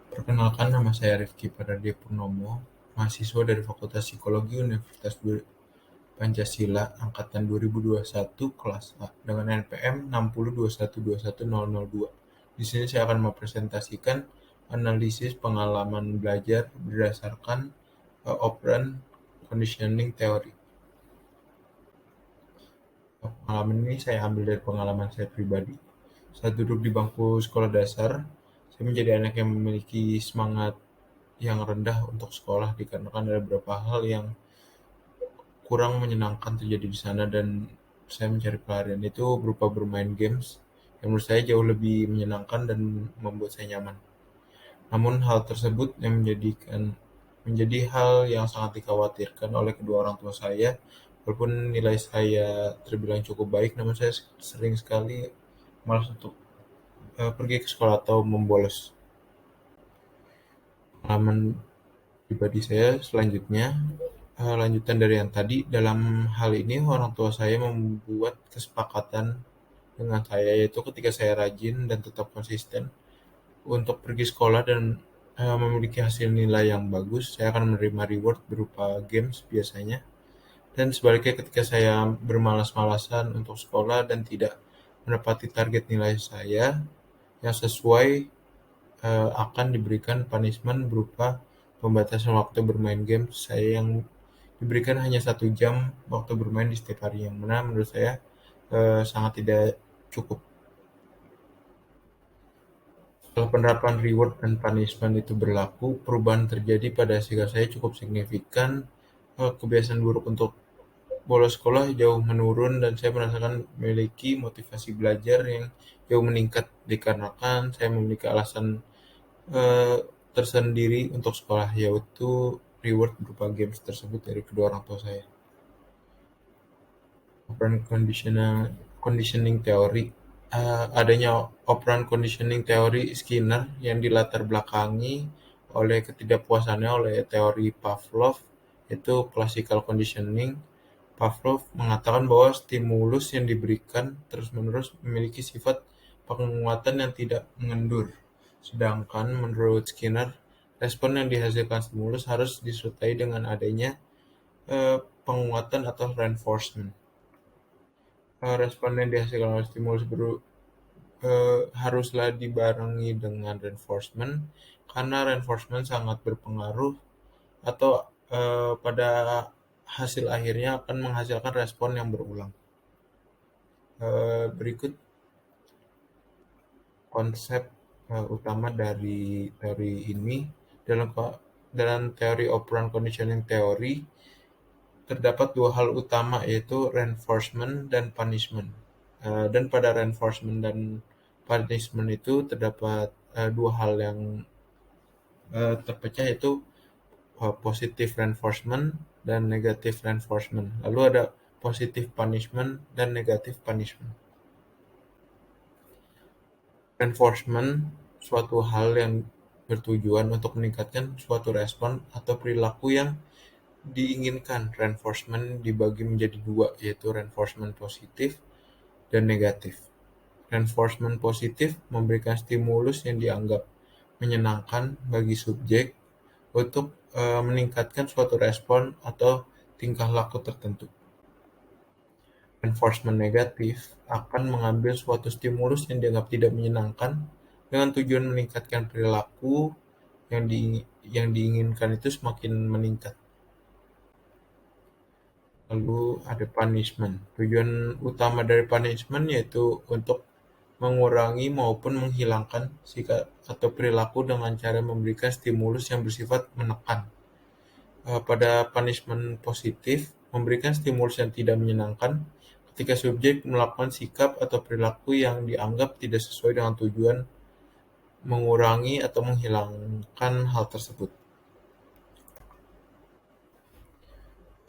Perkenalkan, nama saya Rifki Pradia Purnomo, mahasiswa dari Fakultas Psikologi Universitas Pancasila angkatan 2021 kelas A dengan NPM 6021210002. Di sini saya akan mempresentasikan analisis pengalaman belajar berdasarkan operant conditioning theory. Pengalaman ini saya ambil dari pengalaman saya pribadi. Saat duduk di bangku sekolah dasar, saya menjadi anak yang memiliki semangat yang rendah untuk sekolah dikarenakan ada beberapa hal yang kurang menyenangkan terjadi di sana, dan saya mencari pelarian itu berupa bermain games yang menurut saya jauh lebih menyenangkan dan membuat saya nyaman. Namun hal tersebut yang menjadi hal yang sangat dikhawatirkan oleh kedua orang tua saya. Walaupun nilai saya terbilang cukup baik, namun saya sering sekali malas untuk pergi ke sekolah atau membolos. Pengalaman pribadi saya selanjutnya, lanjutan dari yang tadi, dalam hal ini orang tua saya membuat kesepakatan dengan saya, yaitu ketika saya rajin dan tetap konsisten untuk pergi sekolah dan memiliki hasil nilai yang bagus, saya akan menerima reward berupa games biasanya. Dan sebaliknya, ketika saya bermalas-malasan untuk sekolah dan tidak menepati target nilai saya yang sesuai, akan diberikan punishment berupa pembatasan waktu bermain game saya yang diberikan hanya 1 jam waktu bermain di setiap hari, yang mana menurut saya sangat tidak cukup. Setelah penerapan reward dan punishment itu berlaku, perubahan terjadi pada sikap saya cukup signifikan. Kebiasaan buruk untuk bolos sekolah jauh menurun dan saya merasakan memiliki motivasi belajar yang jauh meningkat dikarenakan saya memiliki alasan eh, tersendiri untuk sekolah, yaitu reward berupa games tersebut dari kedua orang tua saya. Operant conditioning theory. Adanya operant conditioning theory Skinner yang dilatar belakangi oleh ketidakpuasannya oleh teori Pavlov, yaitu classical conditioning. Pavlov mengatakan bahwa stimulus yang diberikan terus-menerus memiliki sifat penguatan yang tidak mengendur. Sedangkan menurut Skinner, respon yang dihasilkan stimulus harus disertai dengan adanya penguatan atau reinforcement. Respon yang dihasilkan oleh stimulus haruslah dibarengi dengan reinforcement, karena reinforcement sangat berpengaruh atau pada hasil akhirnya akan menghasilkan respon yang berulang. Berikut konsep utama dari teori ini. Dalam teori operant conditioning theory terdapat 2 hal utama, yaitu reinforcement dan punishment. Dan pada reinforcement dan punishment itu terdapat 2 hal yang terpecah, yaitu positive reinforcement dan negative reinforcement. Lalu ada positive punishment dan negative punishment. Reinforcement suatu hal yang bertujuan untuk meningkatkan suatu respon atau perilaku yang diinginkan. Reinforcement dibagi menjadi 2, yaitu reinforcement positif dan negatif. Reinforcement positif memberikan stimulus yang dianggap menyenangkan bagi subjek untuk meningkatkan suatu respon atau tingkah laku tertentu. Reinforcement negatif akan mengambil suatu stimulus yang dianggap tidak menyenangkan dengan tujuan meningkatkan perilaku yang diinginkan itu semakin meningkat. Lalu ada punishment. Tujuan utama dari punishment yaitu untuk mengurangi maupun menghilangkan sikap atau perilaku dengan cara memberikan stimulus yang bersifat menekan. Pada punishment positif, memberikan stimulus yang tidak menyenangkan ketika subjek melakukan sikap atau perilaku yang dianggap tidak sesuai dengan tujuan mengurangi atau menghilangkan hal tersebut.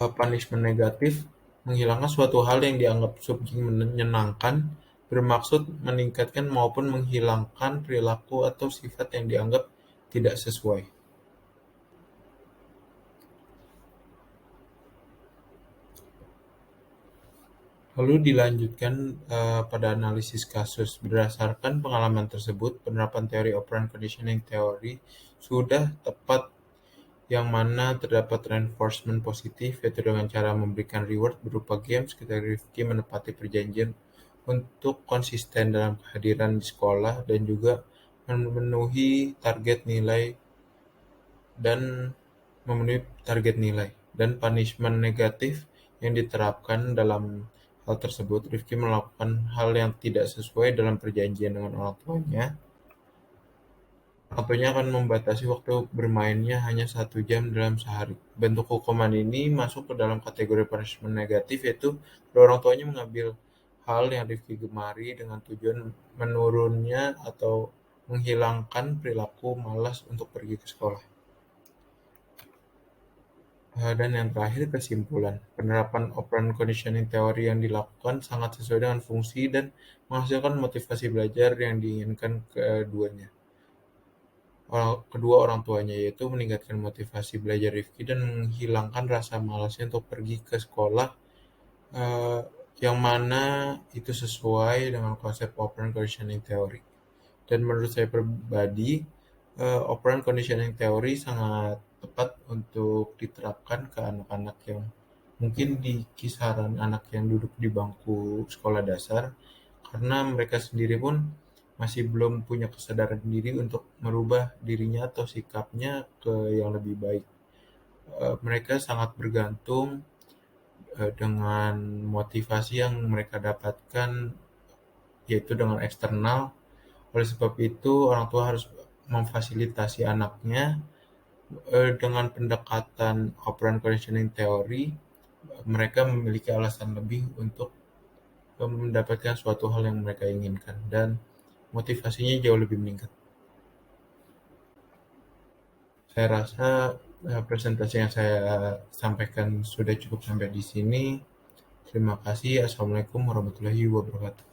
Punishment negatif menghilangkan suatu hal yang dianggap subjek menyenangkan, bermaksud meningkatkan maupun menghilangkan perilaku atau sifat yang dianggap tidak sesuai. Lalu dilanjutkan pada analisis kasus. Berdasarkan pengalaman tersebut, penerapan teori operant conditioning theory sudah tepat, yang mana terdapat reinforcement positif, yaitu dengan cara memberikan reward berupa games ketika Rifki menepati perjanjian untuk konsisten dalam kehadiran di sekolah dan juga memenuhi target nilai dan memenuhi target nilai. Dan punishment negatif yang diterapkan dalam hal tersebut, Rifki melakukan hal yang tidak sesuai dalam perjanjian dengan orang tuanya. Orang tuanya akan membatasi waktu bermainnya hanya 1 jam dalam sehari. Bentuk hukuman ini masuk ke dalam kategori punishment negatif, yaitu orang tuanya mengambil hal yang Rifki gemari dengan tujuan menurunnya atau menghilangkan perilaku malas untuk pergi ke sekolah. Dan yang terakhir, kesimpulan. Penerapan operant conditioning theory yang dilakukan sangat sesuai dengan fungsi dan menghasilkan motivasi belajar yang diinginkan kedua orang tuanya, yaitu meningkatkan motivasi belajar Rifki dan menghilangkan rasa malasnya untuk pergi ke sekolah, eh, yang mana itu sesuai dengan konsep operant conditioning theory. Dan menurut saya pribadi, operant conditioning theory sangat tepat untuk diterapkan ke anak-anak yang mungkin di kisaran anak yang duduk di bangku sekolah dasar, karena mereka sendiri pun masih belum punya kesadaran diri untuk merubah dirinya atau sikapnya ke yang lebih baik. Mereka sangat bergantung dengan motivasi yang mereka dapatkan, yaitu dengan eksternal. Oleh sebab itu, orang tua harus memfasilitasi anaknya dengan pendekatan operant conditioning theory. Mereka memiliki alasan lebih untuk mendapatkan suatu hal yang mereka inginkan dan motivasinya jauh lebih meningkat. Saya rasa presentasi yang saya sampaikan sudah cukup sampai di sini. Terima kasih. Assalamualaikum warahmatullahi wabarakatuh.